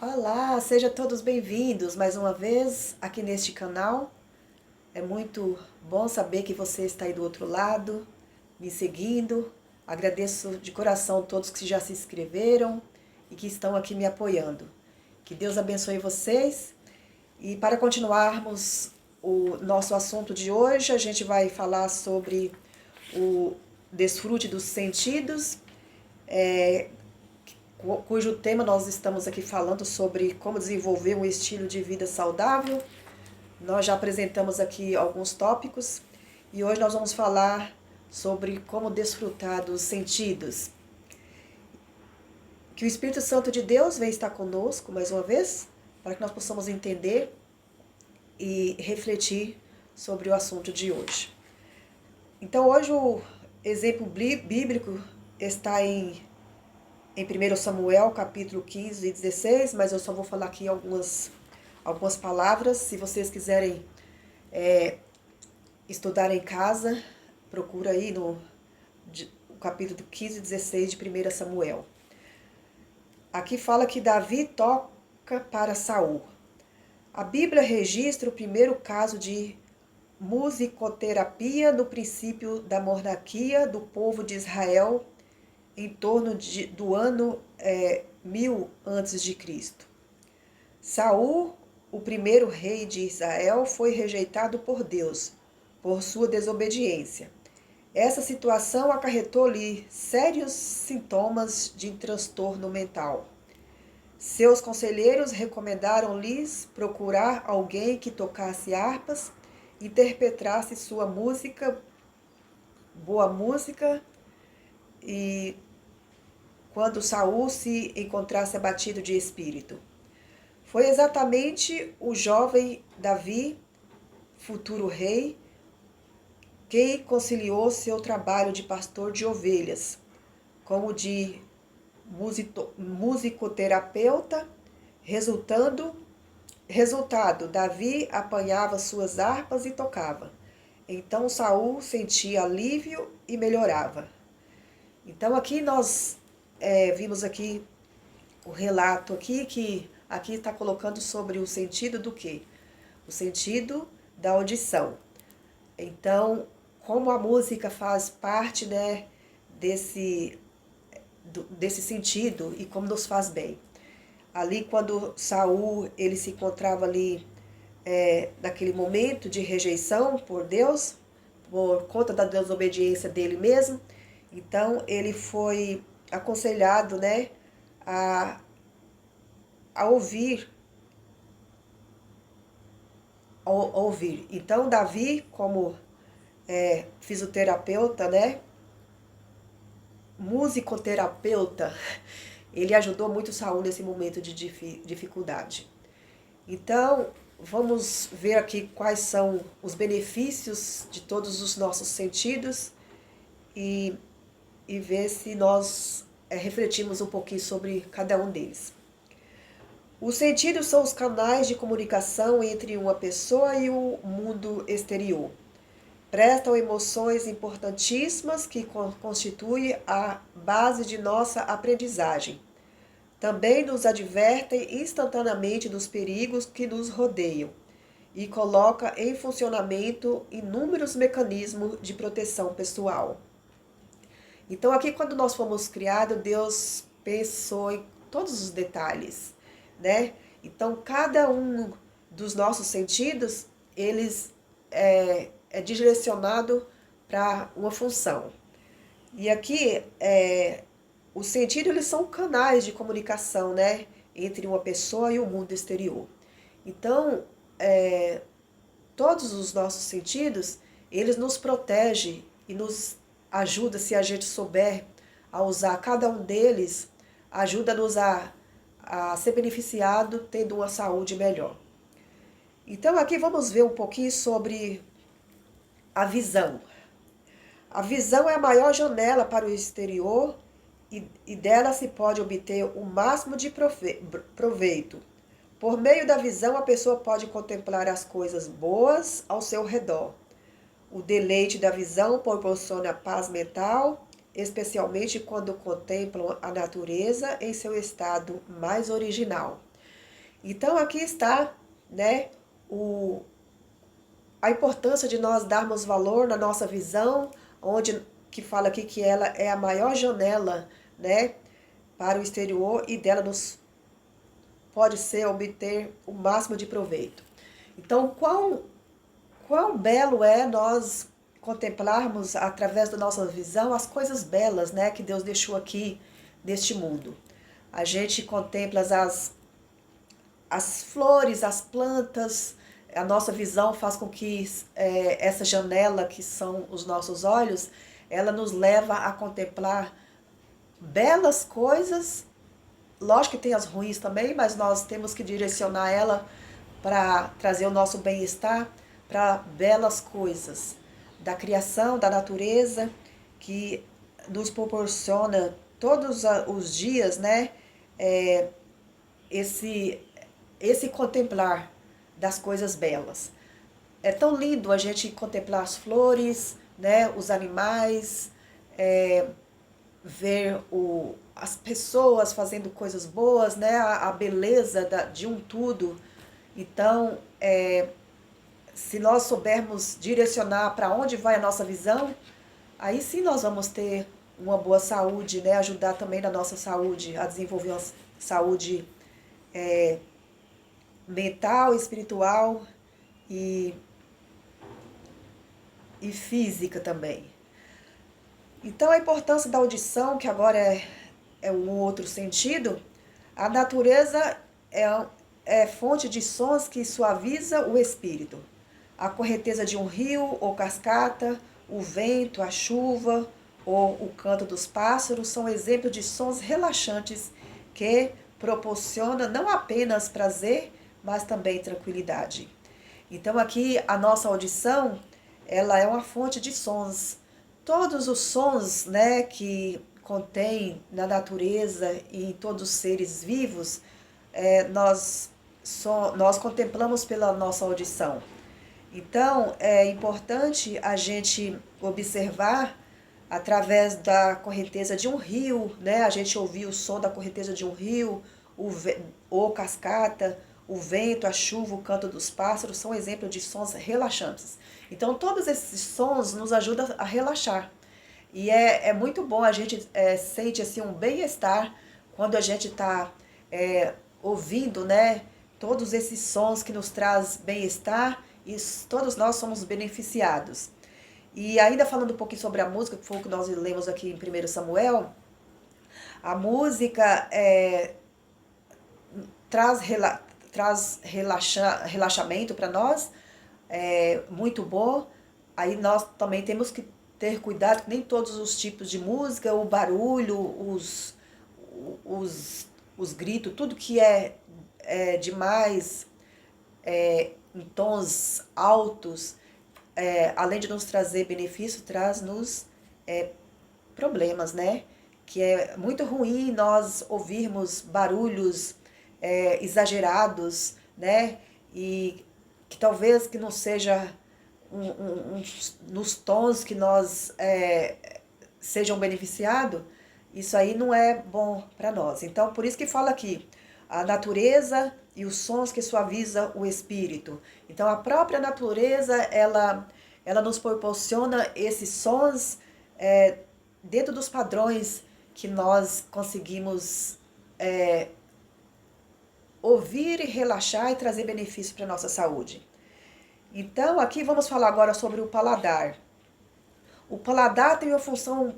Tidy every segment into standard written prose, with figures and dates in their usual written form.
Olá, sejam todos bem-vindos mais uma vez aqui neste canal. É muito bom saber que você está aí do outro lado, me seguindo. Agradeço de coração a todos que já se inscreveram e que estão aqui me apoiando. Que Deus abençoe vocês. E para continuarmos o nosso assunto de hoje, a gente vai falar sobre o desfrute dos sentidos, cujo tema nós estamos aqui falando sobre como desenvolver um estilo de vida saudável. Nós já apresentamos aqui alguns tópicos e hoje nós vamos falar sobre como desfrutar dos sentidos. Que o Espírito Santo de Deus venha estar conosco mais uma vez, para que nós possamos entender e refletir sobre o assunto de hoje. Então hoje o exemplo bíblico está em 1 Samuel, capítulo 15 e 16, mas eu só vou falar aqui algumas palavras. Se vocês quiserem estudar em casa, procura aí no capítulo 15 e 16 de 1 Samuel. Aqui fala que Davi toca para Saul. A Bíblia registra o primeiro caso de musicoterapia no princípio da monarquia do povo de Israel em torno do ano 1000 a.C. Saul, o primeiro rei de Israel, foi rejeitado por Deus por sua desobediência. Essa situação acarretou-lhe sérios sintomas de transtorno mental. Seus conselheiros recomendaram-lhes procurar alguém que tocasse harpas, interpretasse sua música, boa música, e quando Saul se encontrasse abatido de espírito. Foi exatamente o jovem Davi, futuro rei, que conciliou seu trabalho de pastor de ovelhas com o de musicoterapeuta. Resultado, Davi apanhava suas harpas e tocava. Então Saul sentia alívio e melhorava. Então aqui nós vimos aqui o relato aqui que aqui está colocando sobre o sentido do quê? O sentido da audição. Então, como a música faz parte, né, desse sentido e como nos faz bem. Ali quando Saul ele se encontrava ali naquele momento de rejeição por Deus, por conta da desobediência dele mesmo, então ele foi aconselhado, né, a ouvir. Então Davi, como fisioterapeuta, né, musicoterapeuta, ele ajudou muito Saul nesse momento de dificuldade. Então, vamos ver aqui quais são os benefícios de todos os nossos sentidos e ver se nós refletimos um pouquinho sobre cada um deles. Os sentidos são os canais de comunicação entre uma pessoa e o mundo exterior. Prestam emoções importantíssimas que constituem a base de nossa aprendizagem. Também nos advertem instantaneamente dos perigos que nos rodeiam e coloca em funcionamento inúmeros mecanismos de proteção pessoal. Então aqui quando nós fomos criados, Deus pensou em todos os detalhes, né? Então cada um dos nossos sentidos, eles é direcionado para uma função. E aqui os sentidos eles são canais de comunicação, né, entre uma pessoa e o mundo exterior. Então todos os nossos sentidos eles nos protegem e nos ajuda, se a gente souber a usar cada um deles, ajuda-nos a ser beneficiado tendo uma saúde melhor. Então aqui vamos ver um pouquinho sobre a visão. A visão é a maior janela para o exterior e dela se pode obter o máximo de proveito. Por meio da visão, a pessoa pode contemplar as coisas boas ao seu redor. O deleite da visão proporciona paz mental, especialmente quando contemplam a natureza em seu estado mais original. Então aqui está, né, a importância de nós darmos valor na nossa visão, onde que fala aqui que ela é a maior janela, né, para o exterior e dela nos pode ser obter o máximo de proveito. Então, quão belo é nós contemplarmos através da nossa visão as coisas belas, né, que Deus deixou aqui neste mundo. A gente contempla as flores, as plantas, a nossa visão faz com que essa janela, que são os nossos olhos, ela nos leva a contemplar belas coisas. Lógico que tem as ruins também, mas nós temos que direcionar ela para trazer o nosso bem-estar para belas coisas da criação, da natureza, que nos proporciona todos os dias, né, esse, esse contemplar das coisas belas. É tão lindo a gente contemplar as flores, né, os animais, ver as pessoas fazendo coisas boas, né, a beleza de um tudo. Então, se nós soubermos direcionar para onde vai a nossa visão, aí sim nós vamos ter uma boa saúde, né, ajudar também na nossa saúde, a desenvolver uma saúde mental, espiritual e, e física também. Então, a importância da audição, que agora é um outro sentido, a natureza é fonte de sons que suaviza o espírito. A correnteza de um rio ou cascata, o vento, a chuva ou o canto dos pássaros são exemplos de sons relaxantes que proporcionam não apenas prazer, mas também tranquilidade. Então aqui a nossa audição, ela é uma fonte de sons. Todos os sons, né, que contém na natureza e em todos os seres vivos, nós contemplamos pela nossa audição. Então, é importante a gente observar através da correnteza de um rio, né? A gente ouvir o som da correnteza de um rio, ou cascata, o vento, a chuva, o canto dos pássaros, são exemplos de sons relaxantes. Então, todos esses sons nos ajudam a relaxar. E é muito bom, a gente sente assim, um bem-estar quando a gente está ouvindo, né, todos esses sons que nos traz bem-estar e todos nós somos beneficiados. E ainda falando um pouquinho sobre a música, que foi o que nós lemos aqui em 1 Samuel, a música traz relaxamento para nós, muito bom. Aí nós também temos que ter cuidado que nem todos os tipos de música, o barulho, os gritos, tudo que é demais, em tons altos, além de nos trazer benefício, traz-nos problemas, né? Que é muito ruim nós ouvirmos barulhos exagerados, né? E que talvez que não seja nos tons que nós sejam beneficiados, isso aí não é bom para nós. Então, por isso que fala aqui, a natureza e os sons que suaviza o espírito. Então, a própria natureza, ela nos proporciona esses sons dentro dos padrões que nós conseguimos ouvir e relaxar e trazer benefício para a nossa saúde. Então, aqui vamos falar agora sobre o paladar. O paladar tem uma função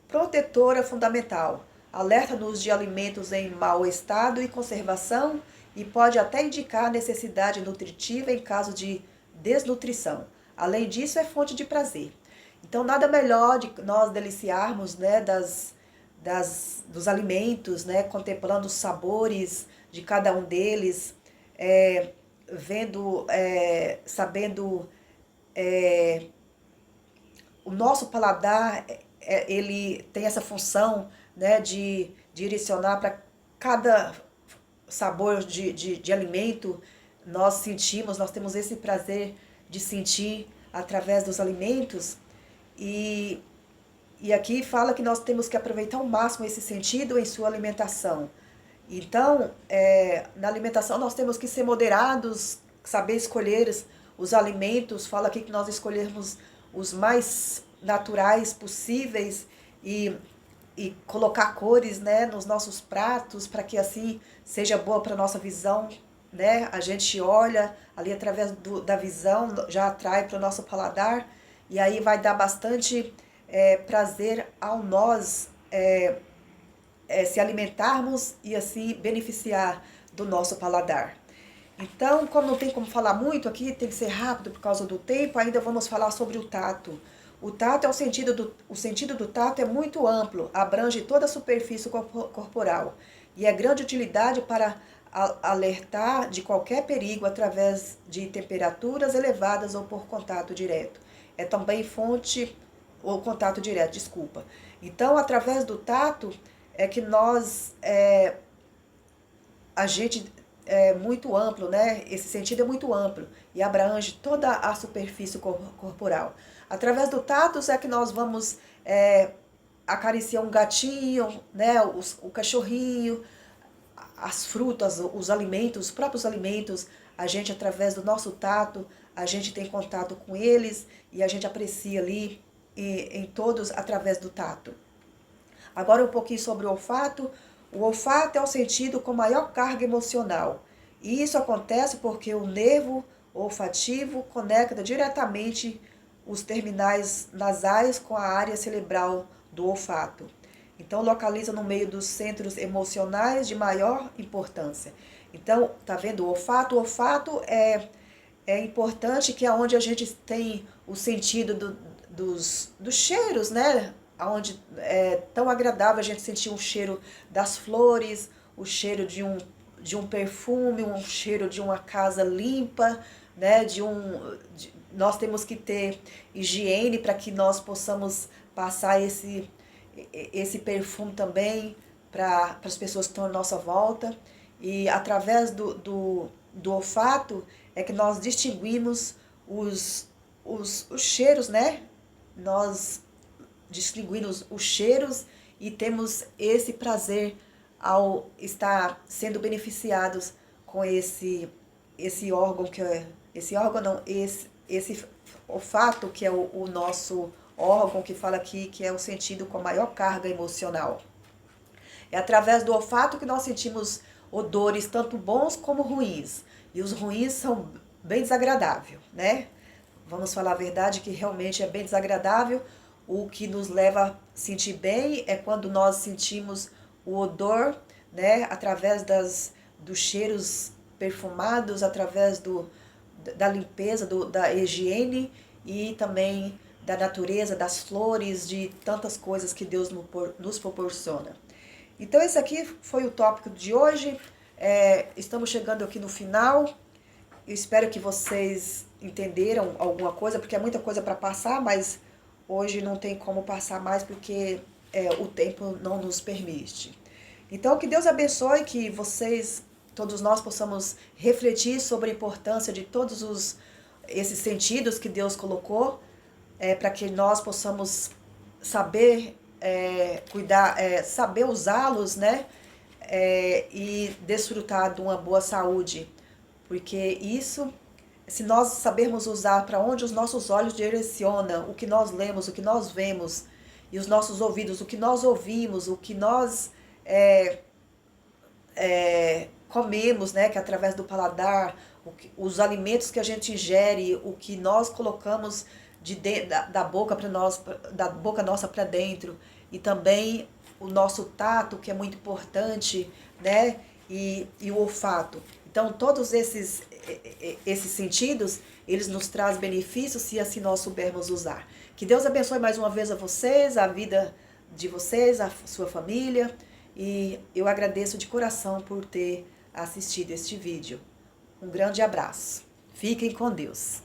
protetora fundamental. Alerta-nos de alimentos em mau estado e conservação e pode até indicar necessidade nutritiva em caso de desnutrição. Além disso, é fonte de prazer. Então, nada melhor de nós deliciarmos, né, dos alimentos, né, contemplando os sabores de cada um deles, vendo, sabendo, o nosso paladar, ele tem essa função, né, de direcionar para cada sabor de alimento, nós temos esse prazer de sentir através dos alimentos, e aqui fala que nós temos que aproveitar ao máximo esse sentido em sua alimentação. Então, na alimentação nós temos que ser moderados, saber escolher os alimentos. Fala aqui que nós escolhermos os mais naturais possíveis e colocar cores, né, nos nossos pratos para que assim seja boa para a nossa visão, né? A gente olha ali através da visão, já atrai para o nosso paladar e aí vai dar bastante prazer ao nós se alimentarmos e assim beneficiar do nosso paladar. Então, como não tem como falar muito aqui, tem que ser rápido por causa do tempo, ainda vamos falar sobre o tato. O tato o sentido do tato é muito amplo, abrange toda a superfície corporal e é grande utilidade para alertar de qualquer perigo através de temperaturas elevadas ou por contato direto. É também fonte, ou contato direto, desculpa. Então, através do tato é que a gente é muito amplo, né? Esse sentido é muito amplo e abrange toda a superfície corporal. Através do tato é que nós vamos acariciar um gatinho, né? O cachorrinho, as frutas, os alimentos, os próprios alimentos. A gente, através do nosso tato, a gente tem contato com eles e a gente aprecia ali em todos através do tato. Agora um pouquinho sobre o olfato. O olfato é o sentido com maior carga emocional. E isso acontece porque o nervo olfativo conecta diretamente os terminais nasais com a área cerebral do olfato. Então, localiza no meio dos centros emocionais de maior importância. Então, tá vendo o olfato? O olfato é importante, que é onde a gente tem o sentido dos cheiros, né? Onde é tão agradável a gente sentir o cheiro das flores, o cheiro de um perfume, um cheiro de uma casa limpa, né? Nós temos que ter higiene para que nós possamos passar esse perfume também para as pessoas que estão à nossa volta. E através do olfato é que nós distinguimos os cheiros, né? Nós distinguimos os cheiros e temos esse prazer ao estar sendo beneficiados com esse órgão que é esse olfato, que é o nosso órgão que fala aqui que é o sentido com maior carga emocional. É através do olfato que nós sentimos odores tanto bons como ruins. E os ruins são bem desagradáveis, né? Vamos falar a verdade que realmente é bem desagradável. O que nos leva a sentir bem é quando nós sentimos o odor, né? Através dos cheiros perfumados, através da limpeza, da higiene e também da natureza, das flores, de tantas coisas que Deus nos proporciona. Então esse aqui foi o tópico de hoje. Estamos chegando aqui no final. Eu espero que vocês entenderam alguma coisa, porque é muita coisa para passar, mas hoje não tem como passar mais porque o tempo não nos permite. Então que Deus abençoe, que vocês, todos nós, possamos refletir sobre a importância de todos esses sentidos que Deus colocou, para que nós possamos saber cuidar, saber usá-los, né? E desfrutar de uma boa saúde. Porque isso, se nós sabermos usar para onde os nossos olhos direcionam, o que nós lemos, o que nós vemos, e os nossos ouvidos, o que nós ouvimos, o que nós comemos, né, que é através do paladar, os alimentos que a gente ingere, o que nós colocamos da boca para nós, da boca nossa para dentro, e também o nosso tato, que é muito importante, né, e o olfato. Então, todos esses sentidos, eles nos trazem benefícios se assim nós soubermos usar. Que Deus abençoe mais uma vez a vocês, a vida de vocês, a sua família. E eu agradeço de coração por ter assistido este vídeo. Um grande abraço. Fiquem com Deus.